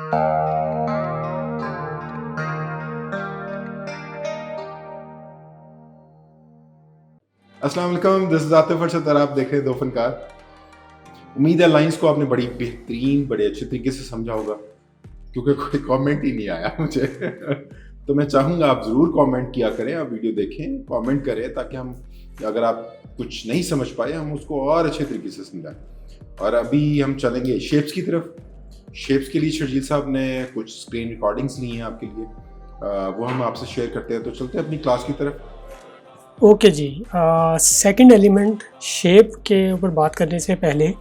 अस्सलाम वालेकुम, this is Atif Arshad और आप देख रहे हैं दो फनकार। उम्मीद है लाइंस को आपने बड़ी बेहतरीन, बड़े अच्छे तरीके से समझा होगा, क्योंकि कोई कमेंट ही नहीं आया मुझे। तो मैं चाहूँगा आप ज़रूर कमेंट किया करें, आप वीडियो देखें, कमेंट करें, ताकि हम, अगर आप कुछ नहीं समझ पाए, हम उसको और अच्छे तरीके से समझाएं। और अभी हम चलेंगे शेप्स की तरफ। शेप्स के लिए शर्जील साहब ने कुछ स्क्रीन रिकॉर्डिंग्स ली हैं आपके लिए, वो हम आपसे शेयर करते हैं। तो चलते हैं अपनी क्लास की तरफ। ओके जी, सेकंड एलिमेंट शेप के ऊपर बात करने से पहले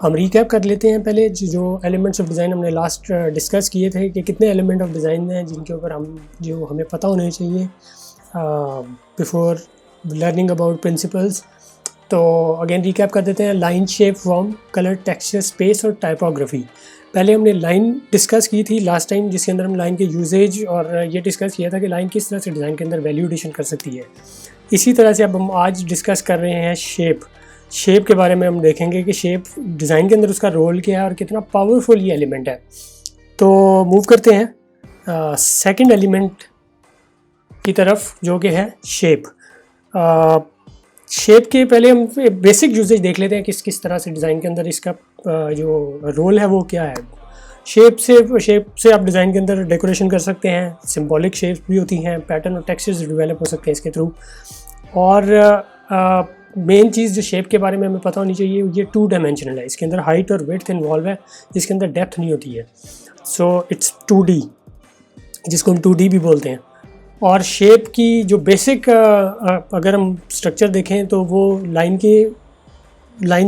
हम रिकैप कर लेते हैं। पहले जो एलिमेंट्स ऑफ डिज़ाइन हमने लास्ट डिस्कस किए थे कि कितने एलिमेंट ऑफ डिज़ाइन हैं जिनके ऊपर हमें पता होने चाहिए बिफोर लर्निंग अबाउट प्रिंसिपल्स। तो अगेन रिकैप कर देते हैं। Line, shape, form, colour, texture, space और टाइपोग्राफी। पहले हमने लाइन डिस्कस की थी लास्ट टाइम, जिसके अंदर हम लाइन के यूजेज और ये डिस्कस किया था कि लाइन किस तरह से डिज़ाइन के अंदर वैल्यू एडिशन कर सकती है। इसी तरह से अब हम आज डिस्कस कर रहे हैं शेप। शेप के बारे में हम देखेंगे कि शेप डिज़ाइन के अंदर उसका रोल क्या है और कितना पावरफुल ये एलिमेंट है। तो मूव करते हैं सेकंड एलिमेंट की तरफ, जो कि है शेप। शेप के पहले हम बेसिक यूजेज देख लेते हैं, किस किस तरह से डिज़ाइन के अंदर इसका जो रोल है वो क्या है। शेप से आप डिज़ाइन के अंदर डेकोरेशन कर सकते हैं, सिंबॉलिक शेप्स भी होती हैं, पैटर्न और टेक्सचर्स डेवलप हो सकते हैं इसके थ्रू। और मेन चीज़ जो शेप के बारे में हमें पता होनी चाहिए, ये 2 डायमेंशनल है। इसके अंदर हाइट और विड्थ इन्वॉल्व है, इसके अंदर डेप्थ नहीं होती है। सो इट्स 2D, जिसको हम 2D भी बोलते हैं। और शेप की जो बेसिक अगर हम स्ट्रक्चर देखें तो वो लाइन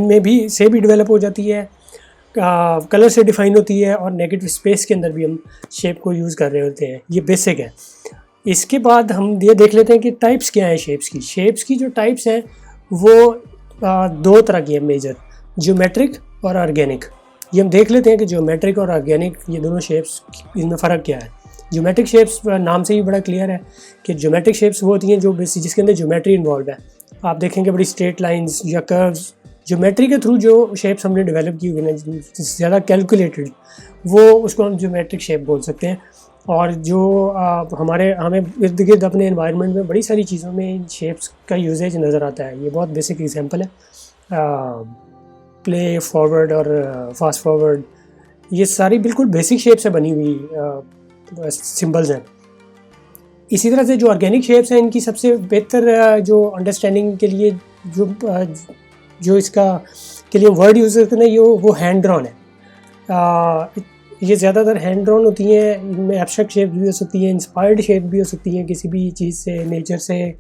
में भी डेवलप हो जाती है, कलर से डिफाइन होती है, और नेगेटिव स्पेस के अंदर भी हम शेप को यूज़ कर रहे होते हैं। ये बेसिक है। इसके बाद हम ये देख लेते हैं कि टाइप्स क्या हैं शेप्स की। शेप्स की जो टाइप्स हैं वो 2 तरह की है मेजर, ज्योमेट्रिक और ऑर्गेनिक। ये हम देख लेते हैं कि ज्योमेट्रिक और ऑर्गेनिक ये दोनों शेप्स, इनमें फ़र्क क्या है। ज्योमेट्रिक शेप्स नाम से ही बड़ा क्लियर है कि ज्योमेट्रिक शेप्स वो होती हैं जो जिसके अंदर ज्योमेट्री इन्वॉल्व है। आप देखेंगे बड़ी स्ट्रेट लाइंस या कर्व्स, ज्योमेट्री के थ्रू जो शेप्स हमने डेवलप की हुई हैं ज़्यादा कैलकुलेटेड, वो उसको हम ज्योमेट्रिक शेप बोल सकते हैं। और जो हमें इर्द गिर्द अपने एनवायरनमेंट में बड़ी सारी चीज़ों में इन शेप्स का यूजेज नज़र आता है। ये बहुत बेसिक एग्जांपल है, प्ले फॉरवर्ड और फास्ट फॉरवर्ड, ये सारी बिल्कुल बेसिक शेप से बनी हुई सिंबल्स हैं। इसी तरह से जो ऑर्गेनिक शेप्स हैं, इनकी सबसे बेहतर जो अंडरस्टैंडिंग के लिए जो इसका के लिए वर्ड यूज़ करते हैं वो हैंड ड्रॉन है। ये ज़्यादातर हैंड ड्रॉन होती हैं। इनमें एब्स्ट्रैक्ट शेप भी हो सकती हैं, इंस्पायर्ड शेप भी हो सकती हैं किसी भी चीज़ से, नेचर से,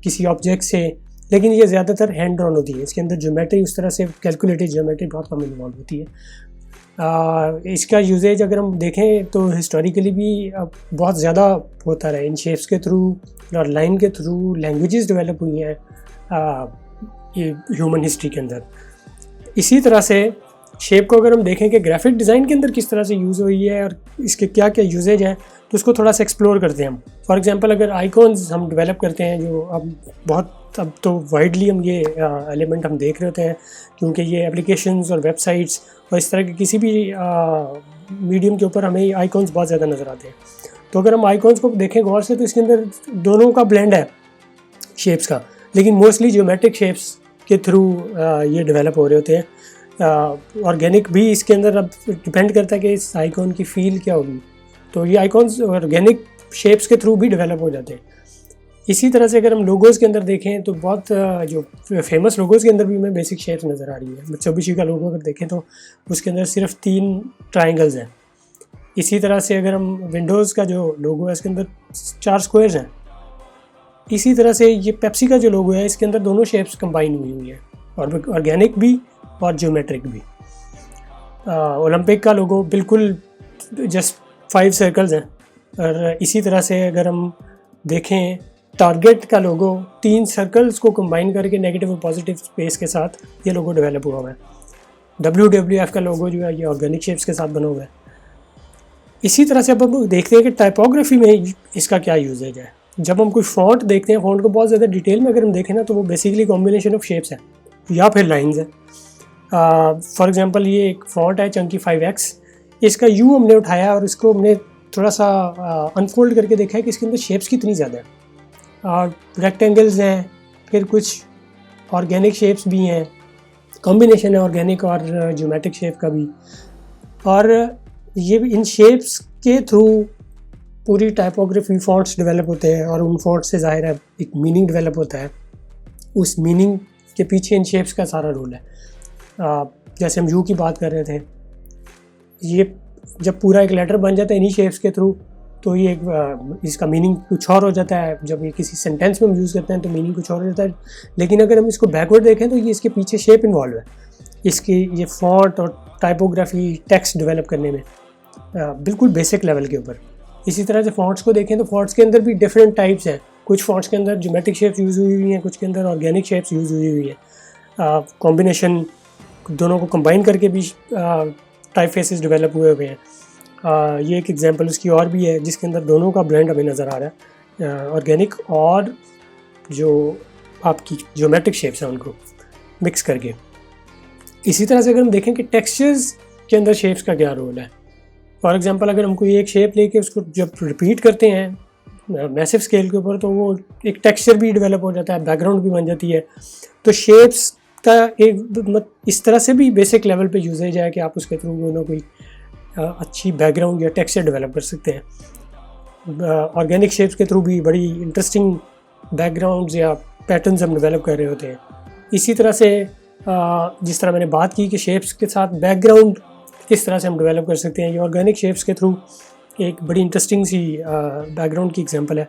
किसी ऑब्जेक्ट से, लेकिन ये ज़्यादातर हैंड ड्रॉन होती है। इसके अंदर ज्योमेट्री उस तरह से कैलकुलेटेड ज्योमेट्री बहुत कम इन्वॉल्व होती है। इसका यूजेज अगर हम देखें तो हिस्टोरिकली भी बहुत ज़्यादा होता रहा है इन शेप्स के थ्रू और लाइन के थ्रू। लैंग्वेजेस डेवलप हुई हैं ये ह्यूमन हिस्ट्री के अंदर। इसी तरह से शेप को अगर हम देखें कि ग्राफिक डिज़ाइन के अंदर किस तरह से यूज़ हुई है और इसके क्या क्या यूजेज हैं, तो उसको थोड़ा सा एक्सप्लोर करते हैं हम। फॉर एग्जांपल अगर आइकॉन्स हम डेवलप करते हैं, जो अब तो वाइडली हम ये एलिमेंट हम देख रहे होते हैं, क्योंकि ये एप्लीकेशंस और वेबसाइट्स और इस तरह के किसी भी मीडियम के ऊपर हमें आइकॉन्स बहुत ज़्यादा नज़र आते हैं। तो अगर हम आइकॉन्स को देखें गौर से, तो इसके अंदर दोनों का ब्लेंड है शेप्स का, लेकिन मोस्टली ज्योमेट्रिक शेप्स के थ्रू ये डेवलप हो रहे होते हैं। ऑर्गेनिक भी इसके अंदर अब डिपेंड करता है कि इस आइकॉन की फील क्या होगी, तो ये आइकॉन्स ऑर्गेनिक शेप्स के थ्रू भी डेवलप हो जाते हैं। इसी तरह से अगर हम लोगोज़ के अंदर देखें तो बहुत जो फेमस लोगोज़ के अंदर भी हमें बेसिक शेप्स नज़र आ रही है। मित्सुबिशी का लोगो अगर देखें तो उसके अंदर सिर्फ 3 ट्राइंगल्स हैं। इसी तरह से अगर हम विंडोज़ का जो लोगो है, इसके अंदर 4 स्क्वायर्स हैं। इसी तरह से ये पेप्सी का जो लोगो है, इसके अंदर दोनों शेप्स कंबाइन हुई है, और ऑर्गेनिक भी और ज्योमेट्रिक भी। ओलंपिक का लोगो बिल्कुल जस्ट 5 सर्कल्स हैं। और इसी तरह से अगर हम देखें टारगेट का लोगो 3 सर्कल्स को कंबाइन करके नेगेटिव और पॉजिटिव स्पेस के साथ ये लोगो डेवलप हुआ हुआ है। WWF का लोगो जो है ये ऑर्गेनिक शेप्स के साथ बना हुआ है। इसी तरह से अब हम देखते हैं कि टाइपोग्राफी में इसका क्या यूजेज है। जब हम कोई फॉन्ट देखते हैं, फॉन्ट को बहुत ज़्यादा डिटेल में अगर हम देखें ना, तो वो बेसिकली कॉम्बिनेशन ऑफ शेप्स है या फिर लाइंस है। फॉर एग्जांपल ये एक फॉन्ट है चंकी 5X, इसका यू हमने उठाया और इसको हमने थोड़ा सा अनफोल्ड करके देखा है कि इसके अंदर शेप्स कितनी ज़्यादा हैं, और रेक्टेंगल्स हैं, फिर कुछ ऑर्गेनिक शेप्स भी हैं, कॉम्बिनेशन है ऑर्गेनिक और ज्योमेट्रिक शेप का भी। और ये इन शेप्स के थ्रू पूरी टाइपोग्राफी फॉन्ट्स डेवलप होते हैं, और उन फॉन्ट्स से ज़ाहिर है एक मीनिंग डेवलप होता है। उस मीनिंग के पीछे इन शेप्स का सारा रोल है। जैसे हम यू की बात कर रहे थे, ये जब पूरा एक लेटर बन जाता है इन्हीं शेप्स के थ्रू, तो ये इसका मीनिंग कुछ और हो जाता है। जब ये किसी सेंटेंस में हम यूज़ करते हैं तो मीनिंग कुछ और हो जाता है। लेकिन अगर हम इसको बैकवर्ड देखें तो ये इसके पीछे शेप इन्वॉल्व है, इसकी ये फॉन्ट और टाइपोग्राफी टेक्स्ट डेवलप करने में बिल्कुल बेसिक लेवल के ऊपर। इसी तरह से फॉन्ट्स को देखें तो फॉन्ट्स के अंदर भी डिफरेंट टाइप्स हैं। कुछ फॉन्ट्स के अंदर ज्योमेट्रिक शेप्स यूज़ हुई हुई हैं, कुछ के अंदर ऑर्गेनिक शेप्स यूज़ हुई हुई हैं। कॉम्बिनेशन दोनों को कंबाइन करके भी टाइप फेसेस डेवलप हुए हुए हैं। ये एक एग्जांपल उसकी और भी है जिसके अंदर दोनों का ब्लेंड हमें नज़र आ रहा है, ऑर्गेनिक और जो आपकी ज्योमेट्रिक शेप्स हैं उनको मिक्स करके। इसी तरह से अगर हम देखें कि टेक्सचर्स के अंदर शेप्स का क्या रोल है, फॉर एग्जांपल अगर हम कोई एक शेप लेके उसको जब रिपीट करते हैं मैसिव स्केल के ऊपर, तो वो एक टेक्सचर भी डेवलप हो जाता है, बैकग्राउंड भी बन जाती है। तो शेप्स का एक इस तरह से भी बेसिक लेवल पे यूजेज है कि आप उसके थ्रू कोई अच्छी बैकग्राउंड या टेक्सचर डेवलप कर सकते हैं। ऑर्गेनिक शेप्स के थ्रू भी बड़ी इंटरेस्टिंग बैकग्राउंड्स या पैटर्न्स हम डेवलप कर रहे होते हैं। इसी तरह से जिस तरह मैंने बात की कि शेप्स के साथ बैकग्राउंड किस तरह से हम डेवलप कर सकते हैं, ये ऑर्गेनिक शेप्स के थ्रू एक बड़ी इंटरेस्टिंग सी बैकग्राउंड की एग्जांपल है।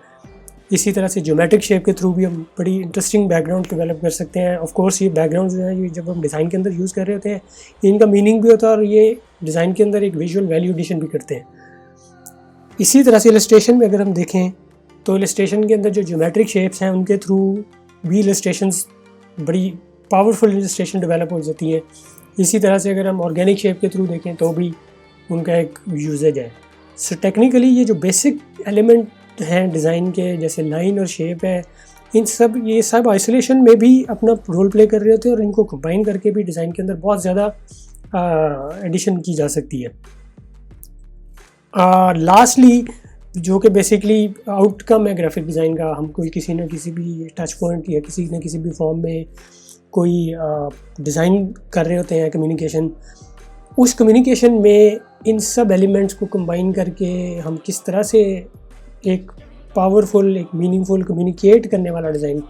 इसी तरह से ज्योमेट्रिक शेप के थ्रू भी हम बड़ी इंटरेस्टिंग बैकग्राउंड डेवलप कर सकते हैं। ऑफ कोर्स ये बैकग्राउंड जो है ये जब हम डिज़ाइन के अंदर यूज़ कर रहे होते हैं इनका मीनिंग भी होता है और ये डिज़ाइन के अंदर एक विजुअल वैल्यू एडिशन भी करते हैं। इसी तरह से इलस्ट्रेशन में अगर हम देखें तो इलस्ट्रेशन के अंदर जो ज्योमेट्रिक शेप्स हैं उनके थ्रू भी इलस्ट्रेशंस बड़ी पावरफुल इलस्ट्रेशन डेवलप हो जाती हैं। इसी तरह से अगर हम ऑर्गेनिक शेप के थ्रू देखें तो भी उनका एक यूजेज है। सो टेक्निकली ये जो बेसिक एलिमेंट हैं डिज़ाइन के, जैसे लाइन और शेप है, ये सब आइसोलेशन में भी अपना रोल प्ले कर रहे होते हैं और इनको कंबाइन करके भी डिज़ाइन के अंदर बहुत ज़्यादा एडिशन की जा सकती है। लास्टली जो कि बेसिकली आउटकम है ग्राफिक डिज़ाइन का, हम कोई किसी न किसी भी टच पॉइंट या किसी न किसी भी फॉर्म में कोई डिज़ाइन कर रहे होते हैं कम्युनिकेशन, उस कम्युनिकेशन में इन सब एलिमेंट्स को कंबाइन करके हम किस तरह से एक पावरफुल, एक मीनिंगफुल कम्युनिकेट करने वाला डिज़ाइन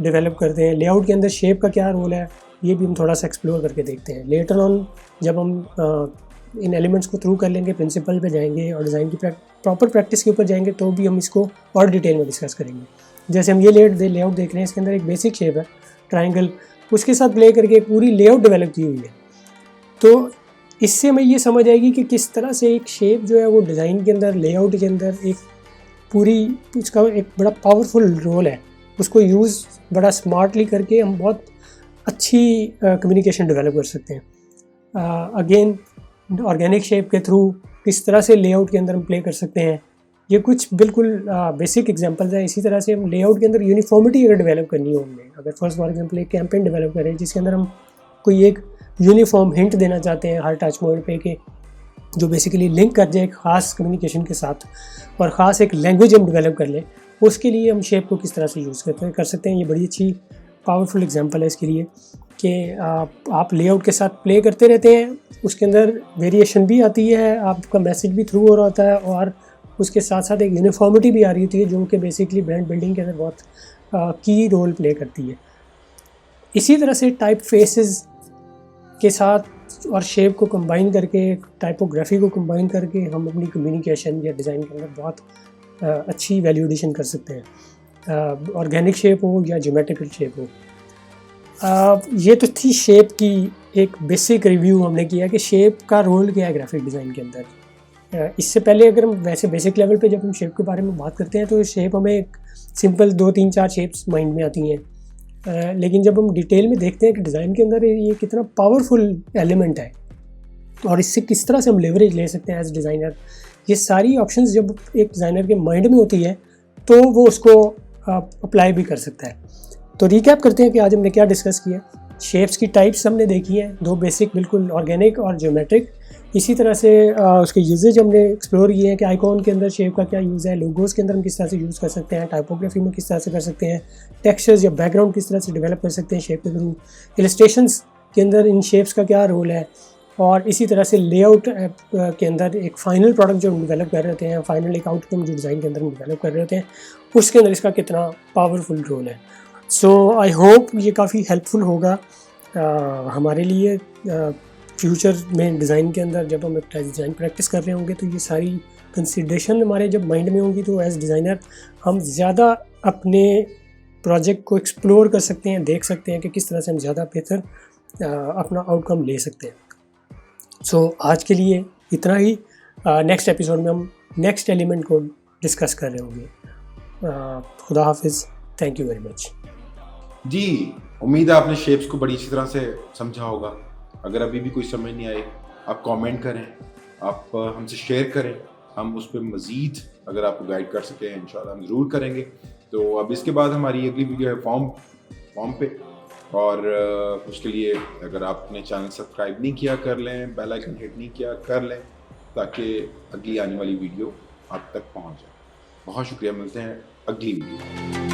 डेवलप करते हैं। लेआउट के अंदर शेप का क्या रोल है ये भी हम थोड़ा सा एक्सप्लोर करके देखते हैं। लेटर ऑन जब हम इन एलिमेंट्स को थ्रू कर लेंगे, प्रिंसिपल पे जाएंगे और डिज़ाइन की प्रॉपर प्रैक्टिस के ऊपर जाएंगे तो भी हम इसको और डिटेल में डिस्कस करेंगे। जैसे हम ये लेआउट देख रहे हैं, इसके अंदर एक बेसिक शेप है ट्रायंगल, उसके साथ प्ले करके एक पूरी लेआउट डेवलप की हुई है। तो इससे हमें ये समझ आएगी कि किस तरह से एक शेप जो है वो डिज़ाइन के अंदर, लेआउट के अंदर एक पूरी, उसका एक बड़ा पावरफुल रोल है। उसको यूज़ बड़ा स्मार्टली करके हम बहुत अच्छी कम्युनिकेशन डेवलप कर सकते हैं। अगेन ऑर्गेनिक शेप के थ्रू किस तरह से लेआउट के अंदर हम प्ले कर सकते हैं, ये कुछ बिल्कुल बेसिक एग्जांपल्स हैं। इसी तरह से हम लेआउट के अंदर यूनिफॉर्मिटी अगर डेवलप करनी हो, हमने अगर फॉर एग्जांपल एक कैंपेन डेवलप करें जिसके अंदर हम कोई एक यूनिफॉर्म हिंट देना चाहते हैं हर टच पॉइंट पे कि जो बेसिकली लिंक कर जाए एक ख़ास कम्युनिकेशन के साथ और ख़ास एक लैंग्वेज हम डेवलप कर लें, उसके लिए हम शेप को किस तरह से यूज़ कर सकते हैं। ये बड़ी अच्छी पावरफुल एग्जांपल है इसके लिए कि आप लेआउट के साथ प्ले करते रहते हैं, उसके अंदर वेरिएशन भी आती है, आपका मैसेज भी थ्रू हो रहा होता है और उसके साथ साथ एक यूनिफॉर्मिटी भी आ रही होती है जो कि बेसिकली ब्रांड बिल्डिंग के अंदर बहुत की रोल प्ले करती है। इसी तरह से टाइप फेसेस के साथ और शेप को कंबाइन करके, टाइपोग्राफी को कंबाइन करके हम अपनी कम्युनिकेशन या डिज़ाइन के अंदर बहुत अच्छी वैल्यू एडिशन कर सकते हैं, ऑर्गेनिक शेप हो या ज्योमेट्रिकल शेप हो। ये तो थी शेप की एक बेसिक रिव्यू हमने किया कि शेप का रोल क्या है ग्राफिक डिज़ाइन के अंदर। इससे पहले अगर हम वैसे बेसिक लेवल पे जब हम शेप के बारे में बात करते हैं तो शेप हमें एक सिंपल 2-3-4 शेप्स माइंड में आती हैं, लेकिन जब हम डिटेल में देखते हैं कि डिज़ाइन के अंदर ये कितना पावरफुल एलिमेंट है और इससे किस तरह से हम लेवरेज ले सकते हैं एज डिज़ाइनर, ये सारी ऑप्शंस जब एक डिज़ाइनर के माइंड में होती है तो वो उसको अप्लाई भी कर सकता है। तो रिकैप करते हैं कि आज हमने क्या डिस्कस किया। शेप्स की टाइप्स हमने देखी हैं, 2 बेसिक बिल्कुल, ऑर्गेनिक और ज्योमेट्रिक। इसी तरह से उसके यूजेज हमने एक्सप्लोर किए हैं कि आइकॉन के अंदर शेप का क्या यूज़ है, लोगोस के अंदर हम किस तरह से यूज़ कर सकते हैं, टाइपोग्राफी में किस तरह से कर सकते हैं, टेक्सचर्स या बैकग्राउंड किस तरह से डेवलप कर सकते हैं शेप के थ्रू, इलस्ट्रेशंस के अंदर इन शेप्स का क्या रोल है, और इसी तरह से लेआउट के अंदर एक फाइनल प्रोडक्ट जो हम डेवलप कर रहे होते हैं, फाइनल एक आउटकम जो डिज़ाइन के अंदर हम डेवलप कर रहे होते हैं, उसके अंदर इसका कितना पावरफुल रोल है। सो आई होप ये काफ़ी हेल्पफुल होगा हमारे लिए फ्यूचर में डिज़ाइन के अंदर। जब हम डिज़ाइन प्रैक्टिस कर रहे होंगे तो ये सारी कंसिडरेशन हमारे जब माइंड में होंगी तो एज डिज़ाइनर हम ज़्यादा अपने प्रोजेक्ट को एक्सप्लोर कर सकते हैं, देख सकते हैं कि किस तरह से हम ज़्यादा बेहतर अपना आउटकम ले सकते हैं। सो आज के लिए इतना ही। नेक्स्ट एपिसोड में हम नेक्स्ट एलिमेंट को डिस्कस कर रहे होंगे। खुदा हाफिज़, थैंक यू वेरी मच। जी, उम्मीद है आपने शेप्स को बड़ी अच्छी तरह से समझा होगा। अगर अभी भी कोई समझ नहीं आए, आप कमेंट करें, आप हमसे शेयर करें, हम उस पर मज़ीद अगर आपको गाइड कर सकें इंशाल्लाह हम ज़रूर करेंगे। तो अब इसके बाद हमारी अगली वीडियो है फॉर्म पे, और उसके लिए अगर आपने चैनल सब्सक्राइब नहीं किया कर लें, बेल आइकन हिट नहीं किया कर लें, ताकि अगली आने वाली वीडियो आप तक पहुंच जाए। बहुत शुक्रिया, मिलते हैं अगली वीडियो।